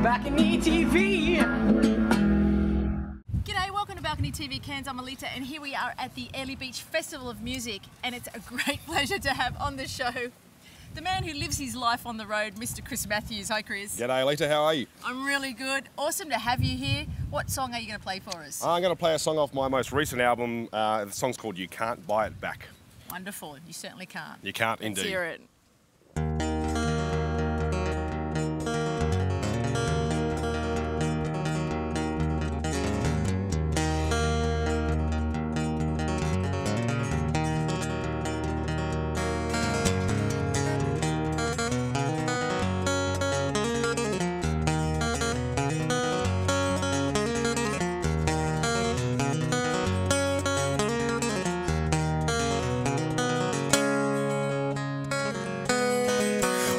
BalconyTV. G'day, welcome to Balcony TV Cairns. I'm ALETA and here we are at the Airlie Beach Festival of Music, and it's a great pleasure to have on the show the man who lives his life on the road, Mr. Chris Matthews. Hi Chris. G'day ALETA, how are you? I'm really good. Awesome to have you here. What song are you going to play for us? I'm going to play a song off my most recent album. The song's called You Can't Buy It Back. Wonderful. You certainly can't. You can't Let's indeed. hear it.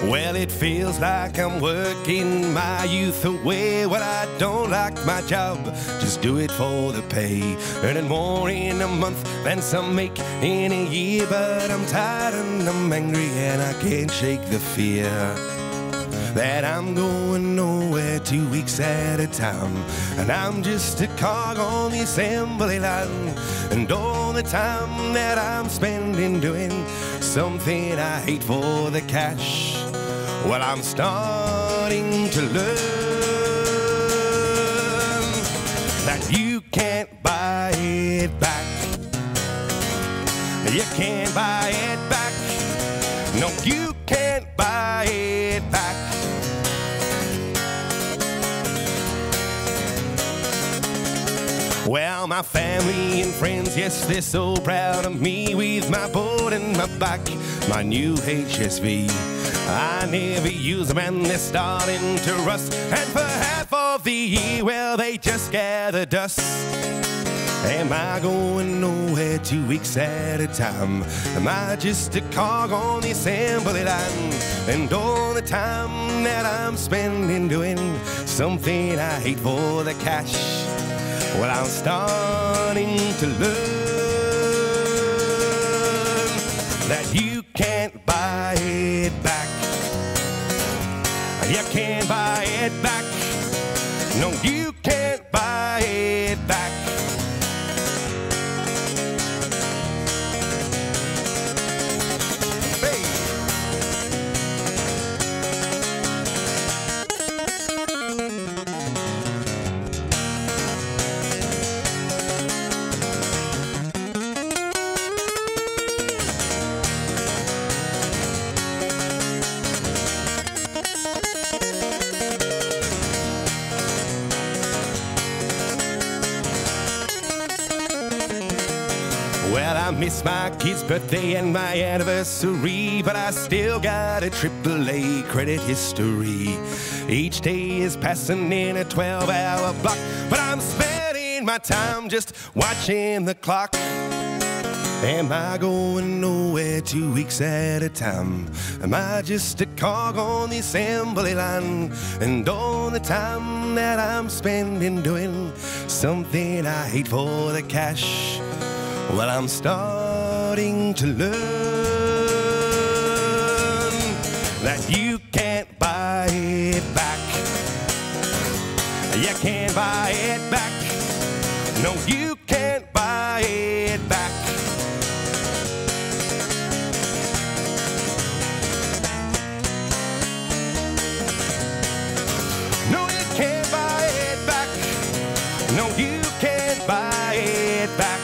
Well, it feels like I'm working my youth away. Well, I don't like my job, just do it for the pay. Earning more in a month than some make in a year. But I'm tired and I'm angry and I can't shake the fear that I'm going nowhere 2 weeks at a time. And I'm just a cog on the assembly line. And all the time that I'm spending doing something I hate for the cash, well, I'm starting to learn that you can't buy it back. You can't buy it back. No, you can't buy it back. Well, my family and friends, yes, they're so proud of me, with my board and my back, my new HSV. I never use them and they're starting to rust. And for half of the year, well, they just gather dust. Am I going nowhere 2 weeks at a time? Am I just a cog on the assembly line? And all the time that I'm spending doing something I hate for the cash, well, I'm starting to learn that you can't buy it back. You can't buy it back. No, you can't buy it back. Well, I miss my kid's birthday and my anniversary, but I still got a AAA credit history. Each day is passing in a 12-hour block, but I'm spending my time just watching the clock. Am I going nowhere 2 weeks at a time? Am I just a cog on the assembly line? And all the time that I'm spending doing something I hate for the cash, well, I'm starting to learn that you can't buy it back. You can't buy it back. No, you can't buy it back. No, you can't buy it back. No, you can't buy it back.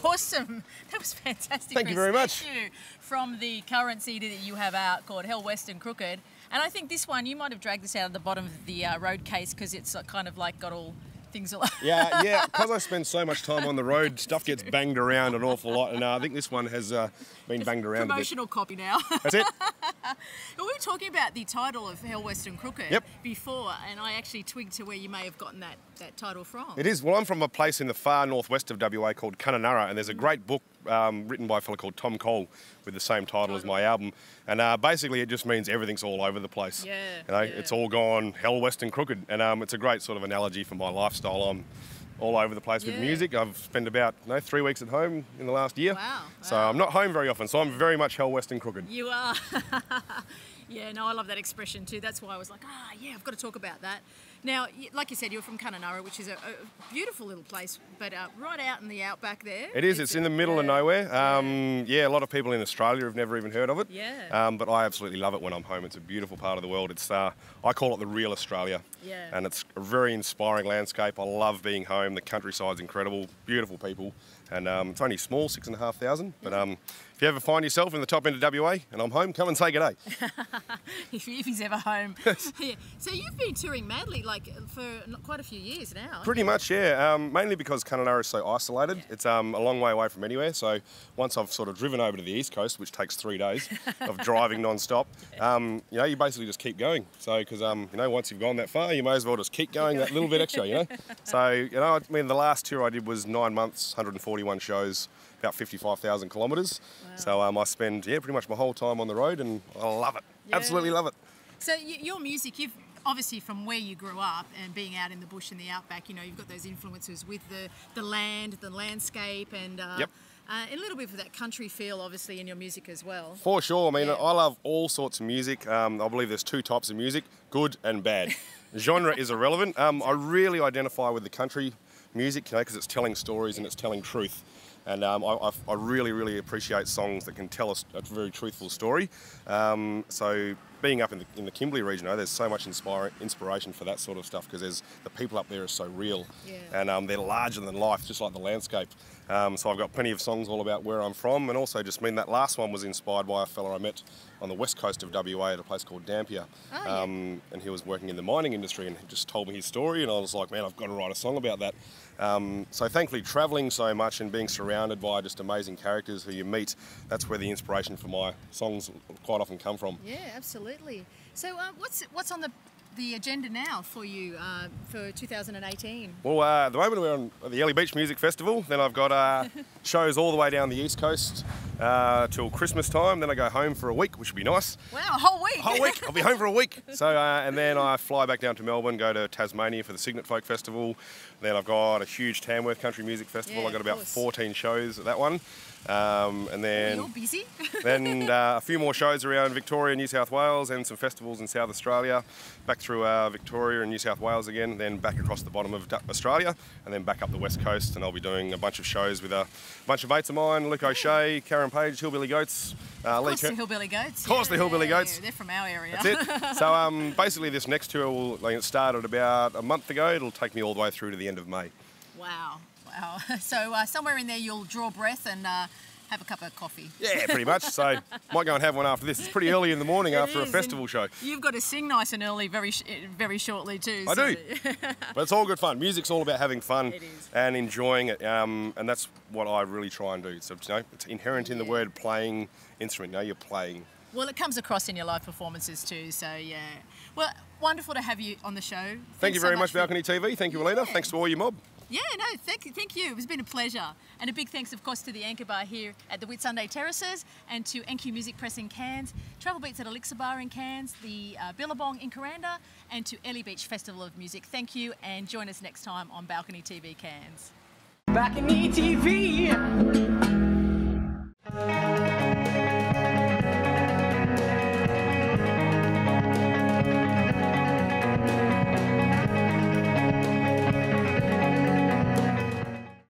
Awesome. That was fantastic. Thank you very much. Thank you. From the current CD that you have out called Hell, West and Crooked. And I think this one, you might have dragged this out of the bottom of the road case because it's kind of like got all things all Yeah, because I spend so much time on the road, stuff gets banged around an awful lot, and I think this one has been banged around promotional a bit. copy now. That's it. We were talking about the title of Hell, West and Crooked before, and I actually twigged to where you may have gotten that title from. It is. Well, I'm from a place in the far northwest of WA called Kununurra, and there's a great book written by a fellow called Tom Cole with the same title as my album. And basically it just means everything's all over the place. Yeah. You know, it's all gone hell, west and crooked. And it's a great sort of analogy for my lifestyle. all over the place with music. I've spent about 3 weeks at home in the last year. Wow. So I'm not home very often, so I'm very much hell west and crooked. You are. Yeah, no, I love that expression too. That's why I was like, yeah, I've got to talk about that. Now, like you said, you're from Kununurra, which is a beautiful little place, but right out in the outback there. It is. It's in the middle of nowhere. Yeah, a lot of people in Australia have never even heard of it. Yeah. But I absolutely love it when I'm home. It's a beautiful part of the world. It's I call it the real Australia. Yeah. And it's a very inspiring landscape. I love being home. The countryside's incredible. Beautiful people. And it's only small, 6,500. But if you ever find yourself in the top end of WA and I'm home, come and say good day. if he's ever home. Yeah. So you've been touring madly, like for quite a few years now. Pretty much, yeah. Mainly because Kununurra is so isolated. Yeah. It's a long way away from anywhere. So once I've sort of driven over to the East Coast, which takes 3 days of driving non-stop, you basically just keep going. So because once you've gone that far, you may as well just keep going that little bit extra. So I mean, the last tour I did was 9 months, 141 shows, about 55,000 kilometres. Wow. So I spend pretty much my whole time on the road, and I love it. Yeah. Absolutely love it. So your music, you've obviously from where you grew up and being out in the bush and the outback, you've got those influences with the land, the landscape, and a little bit of that country feel, obviously, in your music as well. For sure. I mean, I love all sorts of music. I believe there's 2 types of music, good and bad. Genre is irrelevant. I really identify with the country music, because it's telling stories and it's telling truth. And I really, really appreciate songs that can tell us a very truthful story. So being up in the Kimberley region, there's so much inspiration for that sort of stuff, because the people up there are so real. Yeah. And they're larger than life, just like the landscape. So I've got plenty of songs all about where I'm from, and also that last one was inspired by a fella I met on the west coast of WA at a place called Dampier. Oh, yeah. And he was working in the mining industry, and he just told me his story, and I was like, man, I've got to write a song about that. So thankfully, travelling so much and being surrounded by just amazing characters who you meet, that's where the inspiration for my songs quite often come from. Yeah, absolutely. So what's on the agenda now for you for 2018? Well, at the moment we're on the Airlie Beach Music Festival. Then I've got shows all the way down the East Coast till Christmas time. Then I go home for a week, which would be nice. Wow, a whole week! A whole week! I'll be home for a week. So, and then I fly back down to Melbourne, go to Tasmania for the Cygnet Folk Festival. Then I've got a huge Tamworth Country Music Festival. I've got about 14 shows at that one. And then you're busy. Then a few more shows around Victoria, New South Wales, and some festivals in South Australia. Back through Victoria and New South Wales again, then back across the bottom of Australia, and then back up the west coast. And I'll be doing a bunch of shows with a bunch of mates of mine: Luke O'Shea, Karin, Hillbilly Goats. Lee the Hillbilly Goats. Of course, the Hillbilly Goats. They're from our area. That's it. So basically, this next tour it started about a month ago. It'll take me all the way through to the end of May. Wow. So somewhere in there you'll draw breath and have a cup of coffee. Yeah, pretty much. So might go and have one after this. It's pretty early in the morning after a festival show. You've got to sing nice and early very shortly too. I do. But it's all good fun. Music's all about having fun and enjoying it. And that's what I really try and do. So it's inherent in the word playing instrument. You're playing. Well, it comes across in your live performances too, so yeah. Well, wonderful to have you on the show. Thank you very much, BalconyTV. Thank you, ALETA. Thanks to all your mob. Yeah, no, thank you. It's been a pleasure. And a big thanks, of course, to the Anchor Bar here at the Whitsunday Terraces, and to NQ Music Press in Cairns, Travel Beats at Elixir Bar in Cairns, the Billabong in Kuranda, and to Airlie Beach Festival of Music. Thank you, and join us next time on BalconyTV Cairns. BalconyTV.